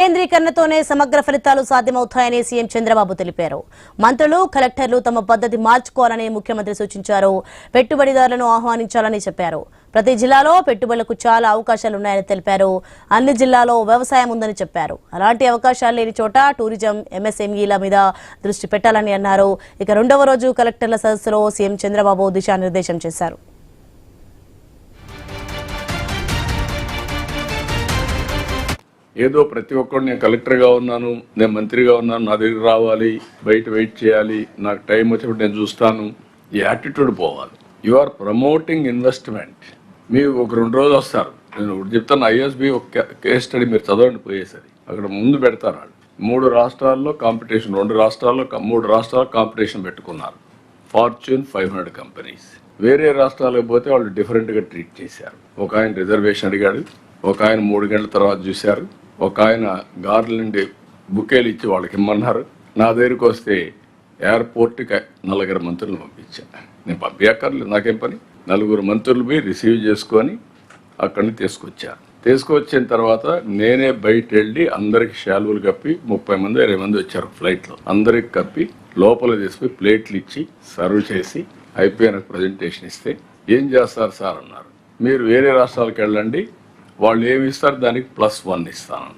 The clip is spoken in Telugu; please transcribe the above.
కేంద్రీకరణతోనే సమగ్ర ఫలితాలు సాధ్యమవుతాయని సీఎం చంద్రబాబు తెలిపారు. మంత్రులు, కలెక్టర్లు తమ పద్ధతి మార్చుకోవాలని ముఖ్యమంత్రి సూచించారు. పెట్టుబడిదారులను ఆహ్వానించాలని చెప్పారు. ప్రతి జిల్లాలో పెట్టుబడులకు చాలా అవకాశాలున్నాయని తెలిపారు. అన్ని జిల్లాల్లో వ్యవసాయం ఉందని చెప్పారు. అలాంటి అవకాశాలు లేని చోట టూరిజం, ఎంఎస్ఎంఈల మీద దృష్టి పెట్టాలని అన్నారు. ఇక రెండవ రోజు కలెక్టర్ల సదస్సులో సీఎం చంద్రబాబు దిశానిర్దేశం చేశారు. ఏదో ప్రతి ఒక్కరు నేను కలెక్టర్గా ఉన్నాను, నేను మంత్రిగా ఉన్నాను, నా దగ్గర రావాలి, బయట వెయిట్ చేయాలి, నాకు టైం వచ్చినప్పుడు నేను చూస్తాను, ఈ యాటిట్యూడ్ పోవాలి. You are promoting investment. మీరు ఒక 2 రోజులు వస్తారు, నేను ఒకటి చెప్తాను. ఐఎస్బి ఒక కేస్ స్టడీ మీరు చదవండి పోయేసరి, అక్కడ ముందు పెడతారు. వాళ్ళు 3 రాష్ట్రాల్లో కాంపిటీషన్, 3 రాష్ట్రాల్లో కాంపిటీషన్ పెట్టుకున్నారు. Fortune 500 companies. వేరే రాష్ట్రాలకు పోతే వాళ్ళు డిఫరెంట్గా ట్రీట్ చేశారు. ఒక ఆయన రిజర్వేషన్ అడిగాడు, ఒక ఆయన 3 గంటల తర్వాత చూశారు, ఒక ఆయన గార్లెండ్ బుకేలు ఇచ్చి వాళ్ళకి ఇమ్మన్నారు. నా దగ్గరికి వస్తే ఎయిర్పోర్ట్కి 4 మంత్రులను పంపించాను. నేను పంపించక్కర్లేదు, నాకేం పని. 4 మంత్రులు పోయి రిసీవ్ చేసుకొని అక్కడిని తీసుకొచ్చిన తర్వాత నేనే బయట వెళ్ళి అందరికి షాల్వులు కప్పి 30 మంది 20 మంది వచ్చారు ఫ్లైట్లో, అందరికి కప్పి లోపల తీసుకుని ప్లేట్లు ఇచ్చి సర్వ్ చేసి అయిపోయిన ప్రజెంటేషన్ ఇస్తే ఏం చేస్తారు సార్ అన్నారు. మీరు వేరే రాష్ట్రాలకు వెళ్ళండి, వాళ్ళు ఏమి ఇస్తారు దానికి +1 ఇస్తాను.